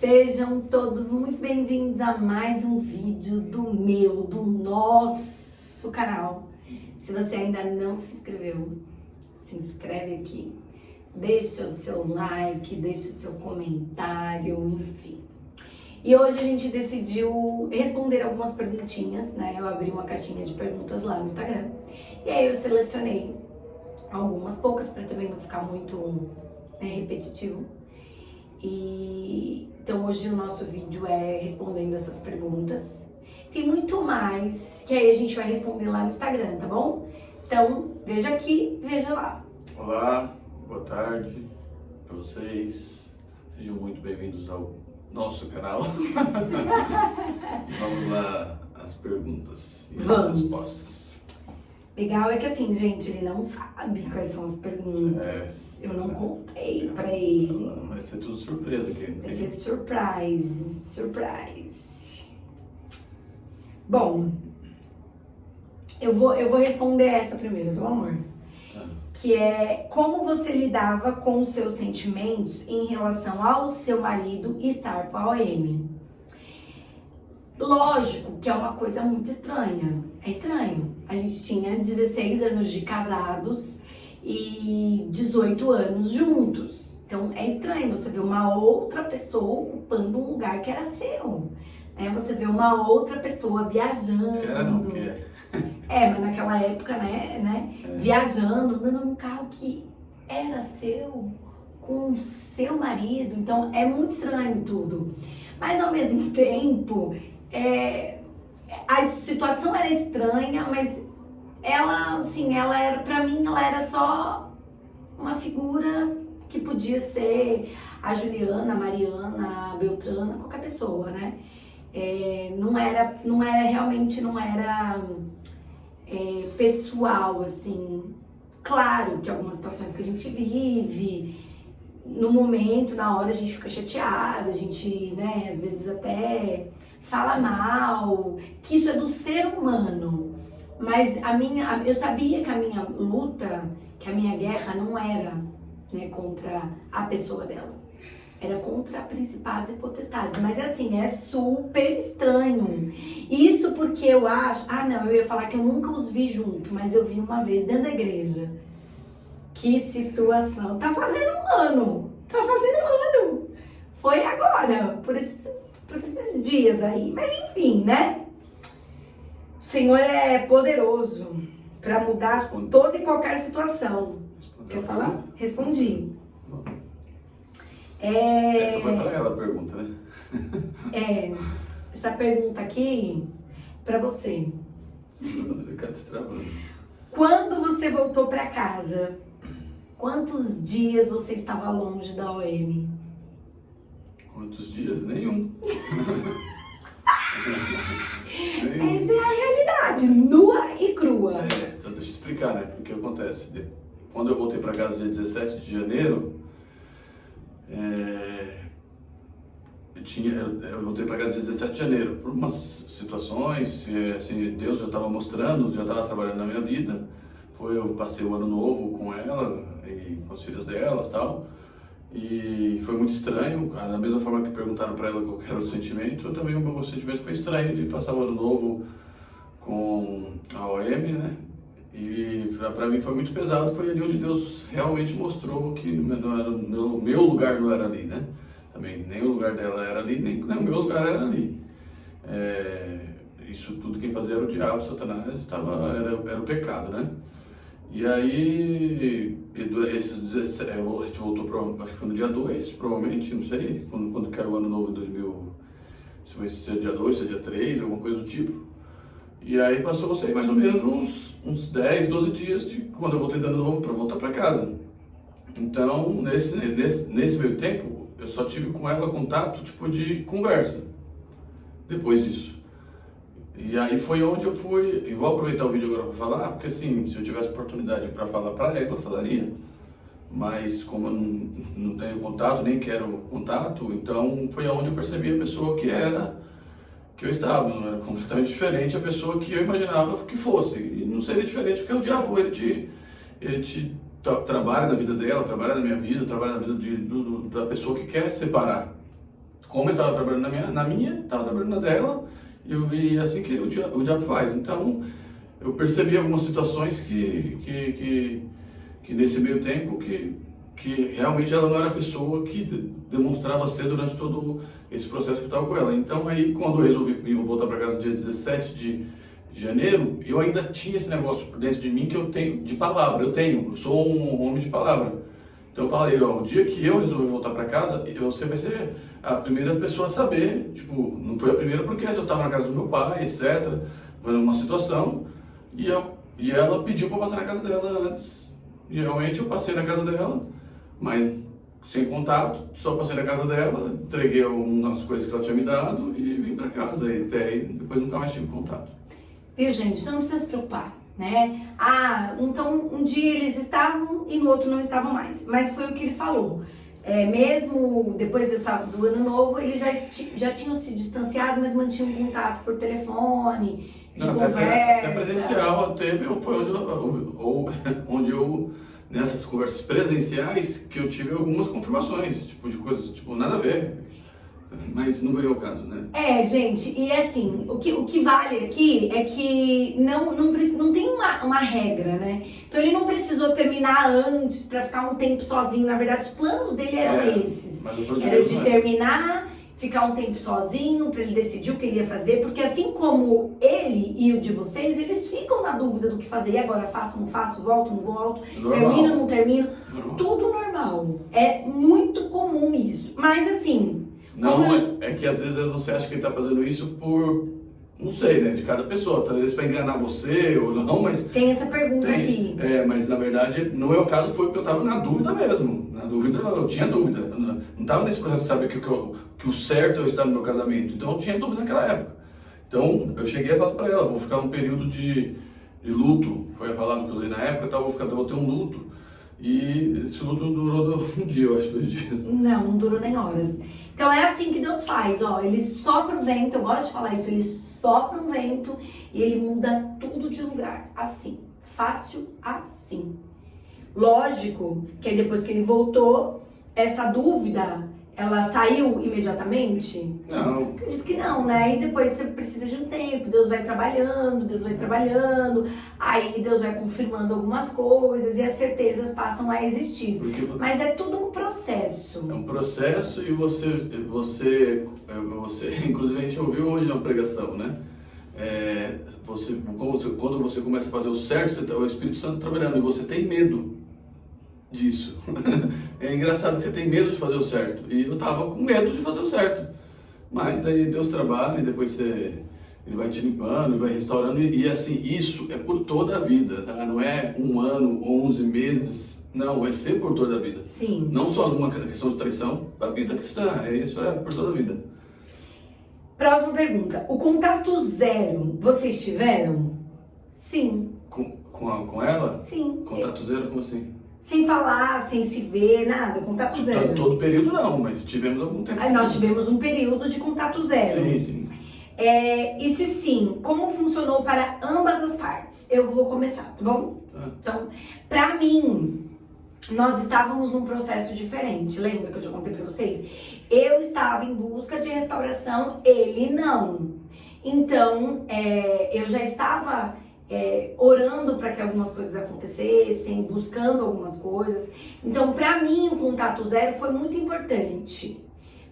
Sejam todos muito bem-vindos a mais um vídeo do nosso canal. Se você ainda não se inscreveu, se inscreve aqui, deixa o seu like, deixa o seu comentário, enfim. E hoje a gente decidiu responder algumas perguntinhas, né? Eu abri uma caixinha de perguntas lá no Instagram e aí eu selecionei algumas poucas para também não ficar muito repetitivo. E então hoje o nosso vídeo é respondendo essas perguntas. Tem muito mais que aí a gente vai responder lá no Instagram, tá bom? Então veja aqui, veja lá. Olá, boa tarde para vocês. Sejam muito bem-vindos ao nosso canal. Vamos lá às perguntas e Vamos. respostas. Legal é que assim, gente, ele não sabe quais são as perguntas. Eu não contei pra ele. Vai ser tudo surpresa aqui. Vai ser surprise. Bom, eu vou responder essa primeiro, meu amor. Tá. Que é como você lidava com os seus sentimentos em relação ao seu marido estar com a OM. Lógico que é uma coisa muito estranha. É estranho. A gente tinha 16 anos de casados e 18 anos juntos. Então é estranho você ver uma outra pessoa ocupando um lugar que era seu. Né? Você vê uma outra pessoa viajando. Era não, porque mas naquela época, né? Viajando, andando num carro que era seu, com o seu marido. Então é muito estranho tudo. Mas ao mesmo tempo, a situação era estranha, mas ela era, pra mim, ela era só uma figura que podia ser a Juliana, a Mariana, a Beltrana, qualquer pessoa, né? Não era pessoal, assim. Claro que algumas situações que a gente vive, no momento, na hora, a gente fica chateado, a gente, né, às vezes até fala mal, que isso é do ser humano. Mas eu sabia que a minha luta, que a minha guerra não era, né, contra a pessoa dela. Era contra principados e potestades. Mas assim, é super estranho. Isso porque eu acho... eu ia falar que eu nunca os vi junto, mas eu vi uma vez dentro da igreja. Que situação. Tá fazendo um ano. Foi agora, por esses dias aí. Mas enfim, né? O Senhor é poderoso para mudar toda e qualquer situação. Quer falar? Respondi. Essa foi para ela a pergunta, né? Essa pergunta aqui para você. Não ficar destravando. Quando você voltou para casa, quantos dias você estava longe da OM? Quantos dias? Nenhum. Essa é a realidade, nua e crua. Só deixa eu explicar, né? Porque acontece. Quando eu voltei para casa dia 17 de janeiro, eu voltei para casa dia 17 de janeiro por umas situações, assim, Deus já estava mostrando, já estava trabalhando na minha vida. Eu passei o ano novo com ela e com as filhas delas e tal. E foi muito estranho, da mesma forma que perguntaram para ela qual era o sentimento, o meu sentimento foi estranho de passar o ano novo com a OM, né? E para mim foi muito pesado, foi ali onde Deus realmente mostrou que o meu lugar não era ali, né? Também nem o lugar dela era ali, nem o meu lugar era ali. Isso tudo quem fazia era o diabo, Satanás, era o pecado, né? E aí, esses 17, a gente voltou acho que foi no dia 2, provavelmente, não sei, quando caiu o ano novo em 2000, se foi dia 2, se foi dia 3, alguma coisa do tipo. E aí passou, não sei, mais ou menos uns 10, 12 dias de quando eu voltei de ano novo para voltar para casa. Então, nesse meio tempo, eu só tive com ela contato, tipo, de conversa, depois disso. E aí foi onde eu fui, e vou aproveitar o vídeo agora para falar, porque assim, se eu tivesse oportunidade para falar para ela, eu falaria. Mas como eu não tenho contato, nem quero contato, então foi onde eu percebi a pessoa que eu estava, não era completamente diferente a pessoa que eu imaginava que fosse. E não seria diferente porque o diabo, ele te trabalha na vida dela, trabalha na minha vida, trabalha na vida da pessoa que quer separar como ele estava trabalhando na minha, estava trabalhando na dela, e assim que o diabo faz. Então, eu percebi algumas situações que nesse meio tempo, que realmente ela não era a pessoa que demonstrava ser durante todo esse processo que estava com ela. Então, aí, quando eu resolvi voltar para casa no dia 17 de janeiro, eu ainda tinha esse negócio por dentro de mim que eu tenho, de palavra, eu sou um homem de palavra. Então eu falei, ó, o dia que eu resolver voltar para casa, você vai ser a primeira pessoa a saber, tipo, não foi a primeira porque eu estava na casa do meu pai, etc, foi uma situação, e ela pediu para passar na casa dela antes, e realmente eu passei na casa dela, mas sem contato, só passei na casa dela, entreguei algumas coisas que ela tinha me dado e vim para casa, e até aí depois nunca mais tive contato. Viu, gente? Então não precisa se preocupar, né? Ah, então um dia eles estavam e no outro não estavam mais. Mas foi o que ele falou. Mesmo depois do ano novo, eles já tinham se distanciado, mas mantinham contato por telefone, de conversa. Até presencial foi onde eu, nessas conversas presenciais, que eu tive algumas confirmações, tipo, de coisas, tipo, nada a ver. Mas não veio ao caso, né? Gente, e assim, o que vale aqui é que não tem uma regra, né? Então ele não precisou terminar antes pra ficar um tempo sozinho. Na verdade, os planos dele eram esses. Era de terminar, ficar um tempo sozinho, pra ele decidir o que ele ia fazer. Porque assim como ele e o de vocês, eles ficam na dúvida do que fazer. E agora, faço, não faço, volto, não volto, termino, não termino. Tudo normal. É muito comum isso. Mas assim... Não, é que às vezes você acha que ele está fazendo isso por, não sei, né, de cada pessoa, talvez para enganar você ou não, mas... Tem essa pergunta aqui. Mas na verdade, no meu caso foi porque eu estava na dúvida mesmo, eu tinha dúvida, eu não estava nesse processo de saber que o certo é eu estar no meu casamento, então eu tinha dúvida naquela época. Então eu cheguei a falar para ela, vou ficar um período de luto, foi a palavra que eu usei na época, então vou ter um luto. E esse luto não durou um dia, eu acho, 2 dias. Não durou nem horas. Então é assim que Deus faz, ó, ele sopra o vento, eu gosto de falar isso, ele sopra um vento e ele muda tudo de lugar, assim, fácil assim. Lógico que aí depois que ele voltou, essa dúvida, ela saiu imediatamente? Não. Acredito que não, né? E depois você precisa de um tempo, Deus vai trabalhando, aí Deus vai confirmando algumas coisas e as certezas passam a existir. Mas é tudo um processo. É um processo e você inclusive a gente ouviu hoje na pregação, né? Quando você começa a fazer o certo, o Espírito Santo trabalhando e você tem medo disso. É engraçado que você tem medo de fazer o certo. E eu tava com medo de fazer o certo. Mas aí Deus trabalha e depois ele vai te limpando, vai restaurando. E assim, isso é por toda a vida, tá? Não é 1 ano, 11 meses. Não, vai ser por toda a vida. Sim. Não só uma questão de traição, da vida cristã. Isso é por toda a vida. Próxima pergunta. O contato zero, vocês tiveram? Sim. Com ela? Sim. Contato zero, como assim? Sem falar, sem se ver, nada, contato zero. Todo período não, mas tivemos algum tempo. Aí nós tivemos um período de contato zero. Sim. E se sim, como funcionou para ambas as partes? Eu vou começar, tá bom? Então, pra mim, nós estávamos num processo diferente. Lembra que eu já contei pra vocês? Eu estava em busca de restauração, ele não. Então, eu já estava... orando para que algumas coisas acontecessem, buscando algumas coisas. Então, para mim, o contato zero foi muito importante,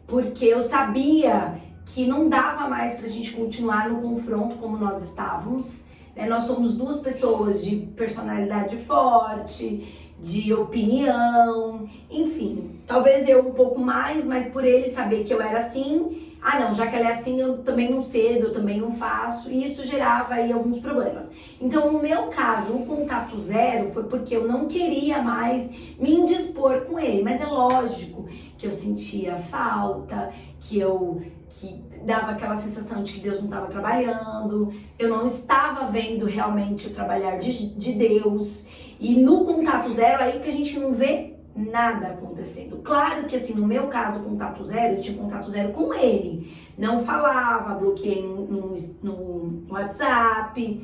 porque eu sabia que não dava mais para a gente continuar no confronto como nós estávamos. Nós somos 2 pessoas de personalidade forte, de opinião, enfim. Talvez eu um pouco mais, mas por ele saber que eu era assim... Ah, não, já que ela é assim, eu também não cedo, eu também não faço, e isso gerava aí alguns problemas. Então, no meu caso, o contato zero foi porque eu não queria mais me indispor com ele, mas é lógico que eu sentia falta, que dava aquela sensação de que Deus não estava trabalhando, eu não estava vendo realmente o trabalhar de Deus, e no contato zero, aí que a gente não vê nada acontecendo. Claro que assim, no meu caso, contato zero, eu tinha contato zero com ele. Não falava, bloqueei no WhatsApp,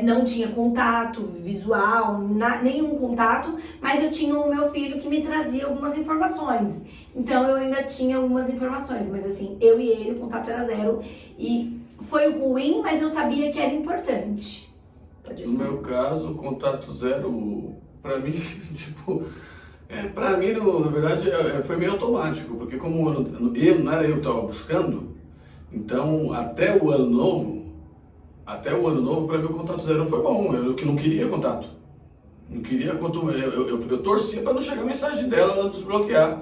não tinha contato visual, nenhum contato, mas eu tinha o meu filho que me trazia algumas informações. Então eu ainda tinha algumas informações, mas assim, eu e ele, o contato era zero. E foi ruim, mas eu sabia que era importante. No meu caso, contato zero, pra mim, tipo... pra mim, na verdade, foi meio automático, porque como não era eu que estava buscando, então até o ano novo, para mim o contato zero foi bom, eu que não queria contato. Não queria contato, eu torcia para não chegar a mensagem dela, ela desbloquear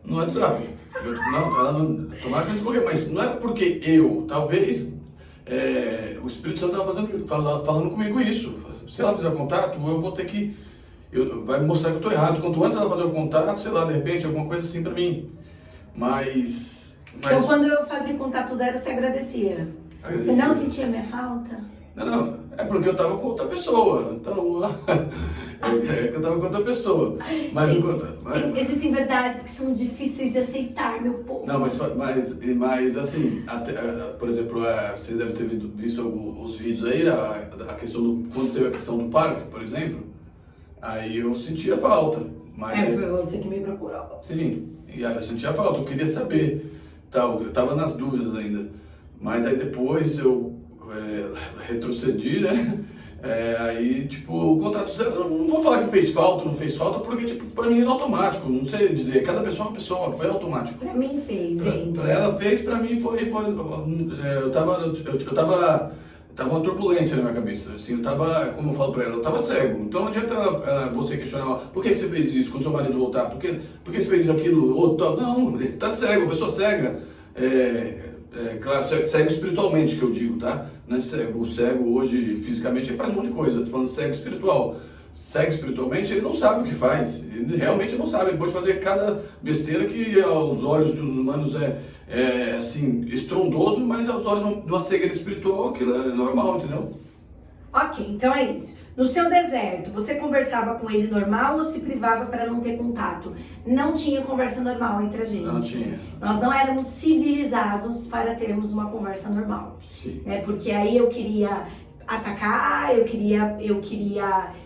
no WhatsApp. Tomara que eu desbloqueie, mas não era porque talvez o Espírito Santo estava falando comigo isso. Se ela fizer contato, eu vou ter que... vai me mostrar que eu tô errado. Quanto antes ela fazer o contato, sei lá, de repente, alguma coisa assim pra mim. Mas... Então, quando eu fazia contato zero, você agradecia? Você não sentia minha falta? Não. É porque eu tava com outra pessoa. Então... eu tava com outra pessoa. Mas existem verdades que são difíceis de aceitar, meu povo. Não, mas assim, por exemplo, você deve ter visto os vídeos aí, a questão quando teve a questão do parque, por exemplo. Aí eu sentia falta. Mas foi você que me procurou. Sim, e aí eu sentia falta, eu queria saber. Eu tava nas dúvidas ainda. Mas aí depois eu retrocedi, né? Aí, tipo, o contato zero, não vou falar que fez falta, não fez falta, porque, tipo, pra mim era automático. Não sei dizer, cada pessoa é uma pessoa, foi automático. Pra mim fez, gente. Pra ela fez, pra mim foi eu tava uma turbulência na minha cabeça, assim, eu tava, como eu falo pra ela, eu tava cego. Então não adianta você questionar, por que você fez isso quando seu marido voltar? Por que você fez aquilo? Outro, não, ele tá cego, a pessoa cega. Claro, cego espiritualmente que eu digo, tá? Não é cego. O cego hoje, fisicamente, ele faz um monte de coisa. Eu tô falando cego espiritual. Cego espiritualmente, ele não sabe o que faz. Ele realmente não sabe. Ele pode fazer cada besteira que aos olhos dos humanos assim, estrondoso, mas aos olhos de uma cegueira espiritual aquilo é normal, entendeu? Ok, então é isso. No seu deserto, você conversava com ele normal ou se privava para não ter contato? Não tinha conversa normal entre a gente. Não tinha. Nós não éramos civilizados para termos uma conversa normal. Sim. Né? Porque aí eu queria atacar, eu queria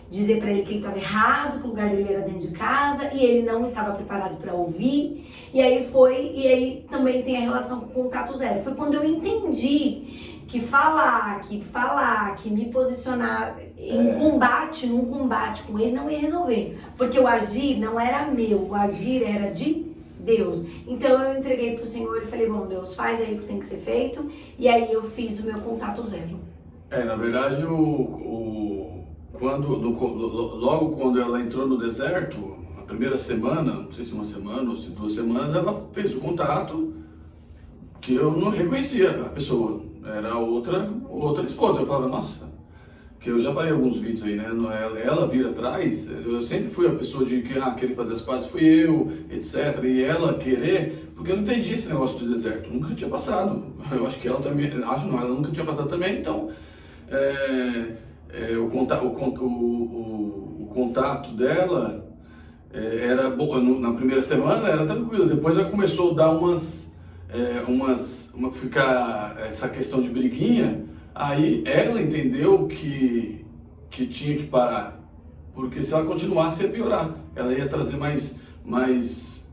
dizer para ele que ele estava errado, que o lugar dele era dentro de casa e ele não estava preparado para ouvir. E aí também tem a relação com o contato zero. Foi quando eu entendi que falar, que me posicionar num combate com ele não ia resolver. Porque o agir não era meu, o agir era de Deus. Então eu entreguei pro Senhor e falei, bom, Deus, faz aí o que tem que ser feito. E aí eu fiz o meu contato zero. Na verdade, logo quando ela entrou no deserto, a primeira semana, não sei se uma semana ou se 2 semanas, ela fez o contato que eu não reconhecia a pessoa. Era outra esposa. Eu falava, nossa, que eu já parei alguns vídeos aí, né? Ela vir atrás, eu sempre fui a pessoa de que querer fazer as pazes, fui eu, etc. E ela querer, porque eu não entendi esse negócio de deserto, nunca tinha passado. Eu acho que ela também, ela nunca tinha passado também, então o contato dela era bom. Na primeira semana era tranquilo, depois ela começou a dar ficar essa questão de briguinha. Aí ela entendeu que tinha que parar, porque se ela continuasse ia piorar, ela ia trazer mais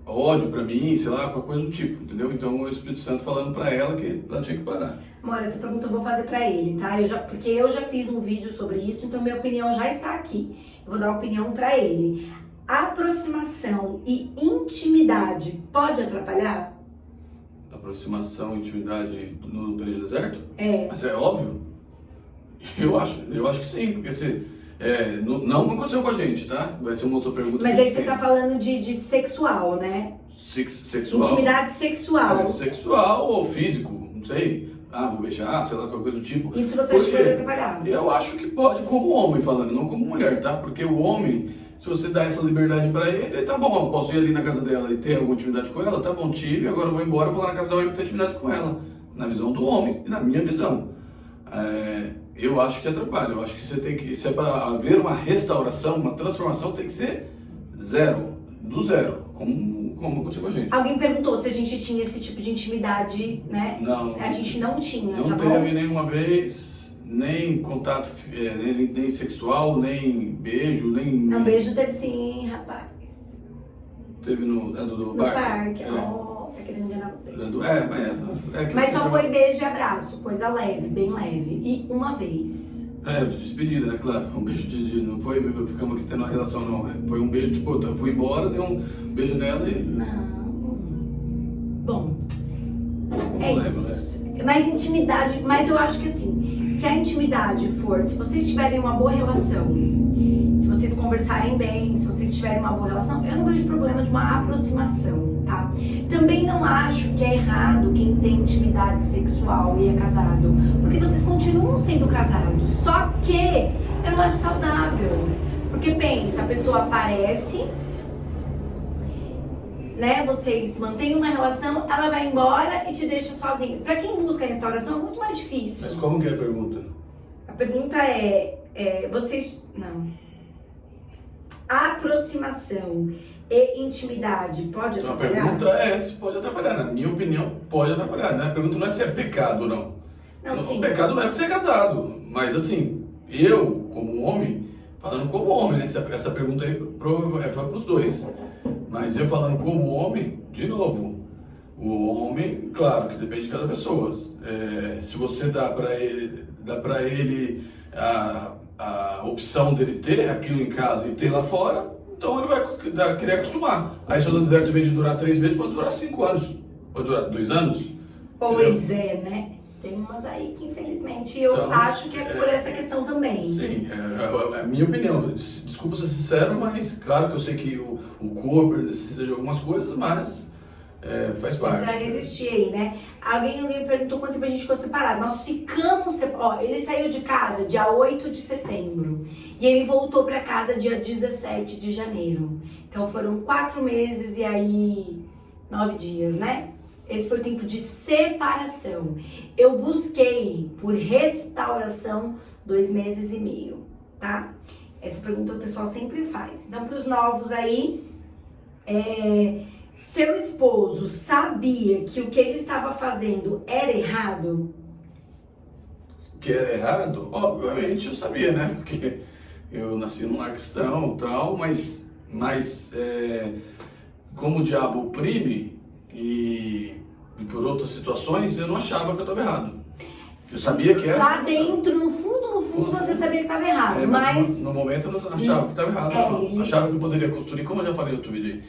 ódio pra mim, sei lá, qualquer coisa do tipo, entendeu? Então o Espírito Santo falando pra ela que ela tinha que parar. Amor, essa pergunta eu vou fazer pra ele, tá? Porque eu já fiz um vídeo sobre isso, então minha opinião já está aqui. Eu vou dar uma opinião pra ele. Aproximação e intimidade pode atrapalhar? Aproximação, intimidade no período de deserto? Mas é óbvio. Eu acho que sim, porque não aconteceu com a gente, tá? Vai ser uma outra pergunta. Mas aí você tá falando de sexual, né? Sexual. Intimidade sexual. Sexual ou físico, não sei. Vou beijar, sei lá, qualquer coisa do tipo. Isso você acha que pode atrapalhar? Eu acho que pode, como homem falando, não como mulher, tá? Porque o homem, se você dá essa liberdade pra ele, tá bom, eu posso ir ali na casa dela e ter alguma intimidade com ela, tá bom, tive, agora eu vou embora, vou lá na casa da homem e ter intimidade com ela. Na visão do homem e na minha visão. Eu acho que atrapalha, eu acho que você tem que, se é para haver uma restauração, uma transformação, tem que ser zero. do zero, como aconteceu com a gente. Alguém perguntou se a gente tinha esse tipo de intimidade, né? Não. A gente não tinha, Não tá teve bom? nenhuma vez, nem contato, nem sexual, nem beijo, nem... Não, beijo teve sim, rapaz. Teve no No parque. parque. Oh, tá querendo enganar você. Que Mas você só vai- foi beijo e abraço, coisa leve, bem leve. E uma vez. De despedida, né? Claro. Um beijo não foi, ficamos aqui tendo uma relação, não. Foi um beijo, tipo, eu fui embora, dei um beijo nela e... Não. Bom, é Não lembro, isso. Mas intimidade, mas eu acho que assim, se a intimidade for, se vocês tiverem uma boa relação, se vocês conversarem bem, se vocês tiverem uma boa relação, eu não vejo problema de uma aproximação, tá? Também não acho que é errado quem tem intimidade sexual e é casado, porque vocês continuam sendo casados, só que eu não acho saudável. Porque pensa, a pessoa aparece, né? Vocês mantêm uma relação, ela vai embora e te deixa sozinho. Pra quem busca restauração é muito mais difícil. Mas como que é a pergunta? A pergunta vocês... Não. Aproximação e intimidade pode Então a atrapalhar? pergunta é se pode atrapalhar. Na minha opinião, pode atrapalhar, né? A pergunta não é se é pecado ou não. Não, sim. O pecado não é porque você é casado. Mas assim, eu, como homem, falando como homem, né? Essa pergunta aí foi para os dois. Mas eu falando como homem, de novo, o homem, claro que depende de cada pessoa. Se você dá para ele a opção dele ter aquilo em casa e ter lá fora, então ele vai querer acostumar. Aí se o deserto, em vez de durar 3 meses, pode durar 5 anos, pode durar 2 anos. Pois é, né? Tem umas aí que infelizmente eu Então, acho que é por essa questão também. Sim, é a minha opinião. Desculpa ser sincero, mas claro que eu sei que o corpo necessita de algumas coisas, mas faz parte. Precisa existir aí, né? Alguém perguntou quanto tempo a gente ficou separado. Nós ficamos separados. Ó, ele saiu de casa dia 8 de setembro. E ele voltou pra casa dia 17 de janeiro. Então foram 4 meses e aí 9 dias, né? Esse foi o tempo de separação. Eu busquei por restauração 2 meses e meio, tá? Essa pergunta o pessoal sempre faz. Então, para os novos aí, seu esposo sabia que o que ele estava fazendo era errado? Que era errado? Obviamente eu sabia, né? Porque eu nasci num lar cristão e tal, mas como o diabo oprime e por outras situações, eu não achava que eu estava errado. Eu sabia que era. Lá dentro, no fundo, você sabia que estava errado, mas... No momento eu não achava que estava errado, não. Achava que eu poderia construir, como eu já falei no outro vídeo aí.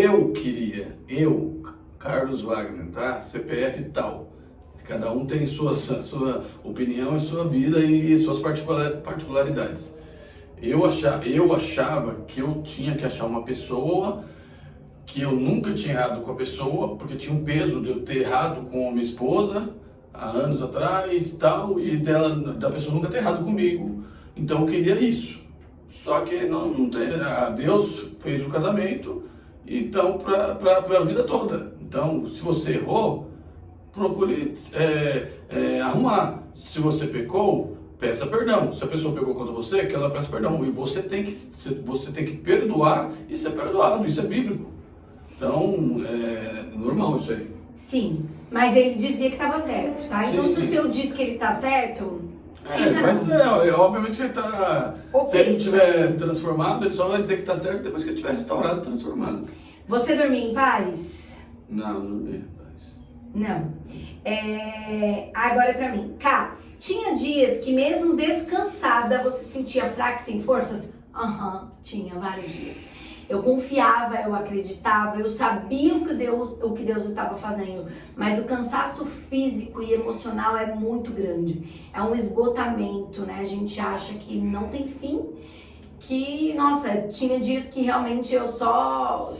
Eu queria, Carlos Wagner, tá? CPF tal. Cada um tem sua opinião e sua vida e suas particularidades. Eu achava que eu tinha que achar uma pessoa que eu nunca tinha errado com a pessoa, porque tinha um peso de eu ter errado com a minha esposa há anos atrás tal, e da pessoa nunca ter errado comigo. Então eu queria isso. Só que não tem. Deus fez o casamento, então para a vida toda. Então, se você errou, procure arrumar. Se você pecou, peça perdão. Se a pessoa pecou contra você, que ela peça perdão. E você tem que perdoar e ser perdoado. Isso é bíblico. Então, é normal isso aí. Sim, mas ele dizia que estava certo, tá? Então, Sim, se o sim. seu diz que ele tá certo, Vai dizer, obviamente ele tá. Se ele estiver transformado, ele só vai dizer que tá certo depois que ele estiver restaurado e transformado. Você dormia em paz? Não dormia, rapaz. Não. Agora pra mim. Cá, tinha dias que mesmo descansada você se sentia fraca e sem forças? Tinha vários dias. Eu confiava, eu acreditava, eu sabia o que Deus estava fazendo, mas o cansaço físico e emocional é muito grande. É um esgotamento, né? A gente acha que não tem fim, que, nossa, tinha dias que realmente eu só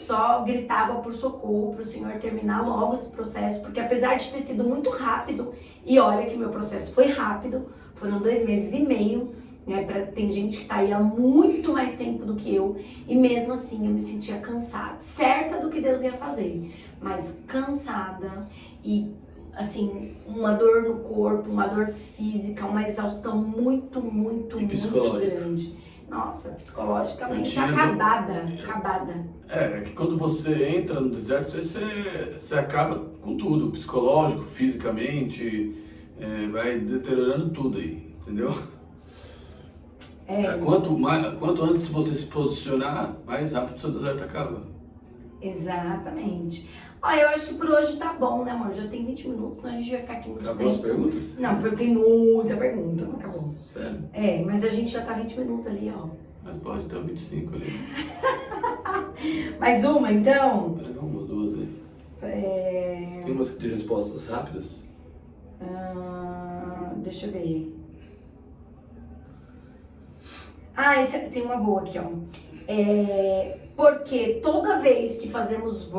gritava por socorro, para o Senhor terminar logo esse processo, porque apesar de ter sido muito rápido, e olha que meu processo foi rápido, foram 2 meses e meio, né? Tem gente que tá aí há muito mais tempo do que eu, e mesmo assim eu me sentia cansada, certa do que Deus ia fazer, mas cansada e assim, uma dor no corpo, uma dor física, uma exaustão muito psicológica. grande. nossa, psicologicamente Eu tinha- acabada. É que quando você entra no deserto, você acaba com tudo, psicológico, fisicamente, vai deteriorando tudo aí, entendeu? Quanto antes você se posicionar, mais rápido o seu deserto acaba. Exatamente. Ó, eu acho que por hoje tá bom, né, amor? Já tem 20 minutos, senão a gente vai ficar aqui muito Acabou as tempo. perguntas? Não, porque tem muita pergunta, não acabou. Sério? Mas a gente já tá 20 minutos ali, ó. Mas pode ter 25 ali. Mais uma, então? Pega uma ou duas aí. Tem umas de respostas rápidas? Deixa eu ver. Tem uma boa aqui, ó. Porque toda vez que fazemos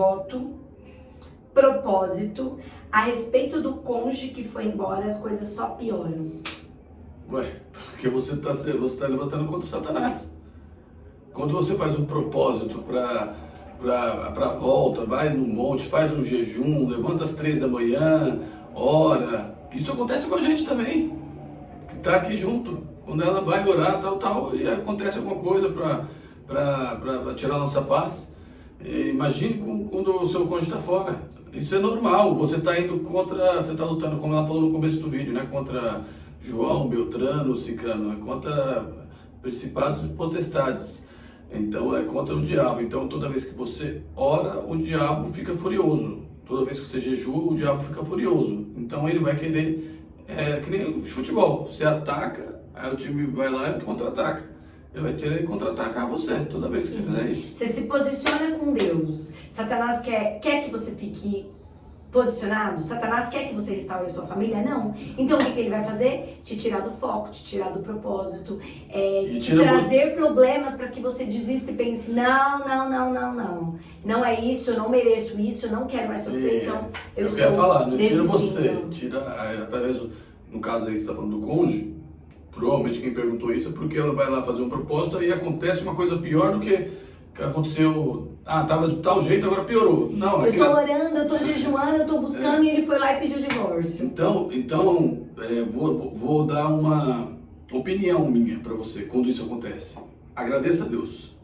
propósito, a respeito do cônjuge que foi embora, as coisas só pioram. Ué, porque você tá levantando contra o Satanás. Quando você faz um propósito pra volta, vai no monte, faz um jejum, levanta às 3 da manhã, ora. Isso acontece com a gente também, que tá aqui junto. Quando ela vai orar, tal, e acontece alguma coisa pra tirar a nossa paz. Imagine quando o seu cônjuge está fora. Isso é normal. Você está indo você está lutando, como ela falou no começo do vídeo, né? Contra João, Beltrano, Cicrano, contra principados e potestades. Então é contra o diabo. Então toda vez que você ora, o diabo fica furioso. Toda vez que você jejua, o diabo fica furioso. Então ele vai querer, que nem futebol. Você ataca, aí o time vai lá e contra-ataca. Ele vai querer contra-atacar você toda vez que você fizer isso. Você se posiciona com Deus. Satanás quer que você fique posicionado? Satanás quer que você restaure a sua família? Não. Então o que ele vai fazer? Te tirar do foco, te tirar do propósito, te trazer problemas para que você desista e pense, não. Não é isso, eu não mereço isso, eu não quero mais sofrer, então eu estou quero falar, não tira desistindo. você, através no caso aí você está falando do cônjuge, provavelmente quem perguntou isso é porque ela vai lá fazer um propósito e acontece uma coisa pior do que aconteceu. Tava de tal jeito, agora piorou. Não, eu tô orando, eu tô jejuando, eu tô buscando e ele foi lá e pediu divórcio. Então vou dar uma opinião minha para você quando isso acontece. Agradeça a Deus.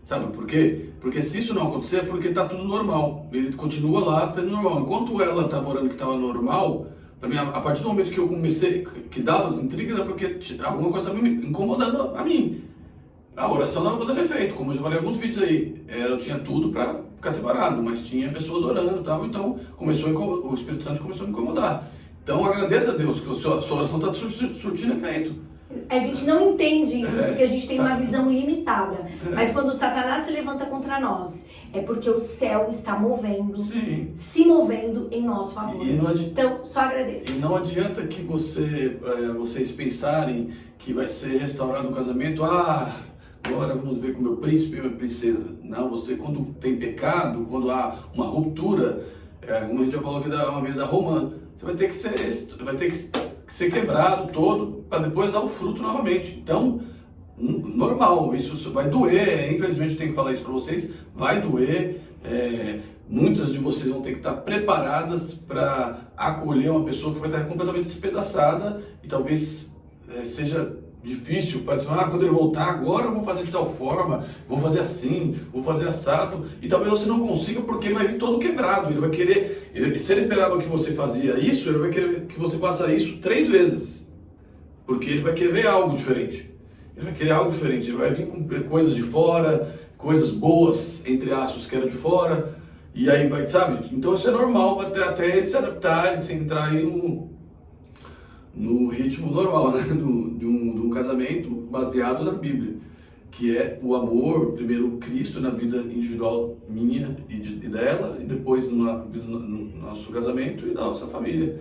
Sabe por quê? Porque se isso não acontecer é porque tá tudo normal. Ele continua lá, tá normal. Enquanto ela estava orando que estava normal, para mim, a partir do momento que eu comecei, que dava as intrigas, é porque alguma coisa estava me incomodando a mim. A oração não estava fazendo efeito, como eu já falei em alguns vídeos aí. Eu tinha tudo para ficar separado, mas tinha pessoas orando e tal, então o Espírito Santo começou a me incomodar. Então agradeça a Deus que a sua oração está surtindo efeito. A gente não entende isso porque a gente tem uma visão limitada. Mas quando o Satanás se levanta contra nós, é porque o céu está se movendo em nosso favor. Então, só agradeça. E não adianta que vocês pensarem que vai ser restaurado o casamento. Agora vamos ver com o meu príncipe e minha princesa. Não, você quando tem pecado, quando há uma ruptura, como a gente já falou aqui uma vez da Romã, você vai ter que ser quebrado todo para depois dar o fruto novamente. Então, normal, isso vai doer. Infelizmente eu tenho que falar isso para vocês, vai doer. Muitas de vocês vão ter que estar preparadas para acolher uma pessoa que vai estar completamente despedaçada e talvez seja difícil, parece, quando ele voltar agora eu vou fazer de tal forma, vou fazer assim, vou fazer assado, e talvez você não consiga porque ele vai vir todo quebrado, ele vai querer, se ele esperava que você fazia isso, ele vai querer que você faça isso 3 vezes, porque ele vai querer ver algo diferente, ele vai vir com coisas de fora, coisas boas, entre aspas, que eram de fora, e aí vai, sabe, então isso é normal até ele se adaptar, ele se entrar aí no ritmo normal, né? de um casamento baseado na Bíblia, que é o amor, primeiro Cristo na vida individual minha e dela, e depois no nosso casamento e da nossa família.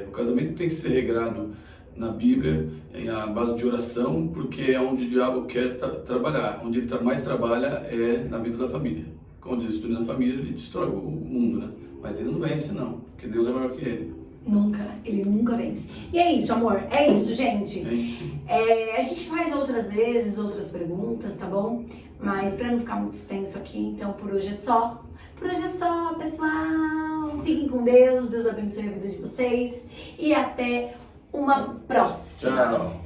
O casamento tem que ser regrado na Bíblia, em a base de oração, porque é onde o diabo quer trabalhar, onde ele mais trabalha é na vida da família. Quando ele destruir a família, ele destrói o mundo, né? Mas ele não vence não, porque Deus é maior que ele. Ele nunca vence. E é isso, amor. É isso, gente. A gente faz outras vezes, outras perguntas, tá bom? Mas pra não ficar muito extenso aqui, então por hoje é só. Por hoje é só, pessoal. Fiquem com Deus. Deus abençoe a vida de vocês. E até uma próxima. Tchau.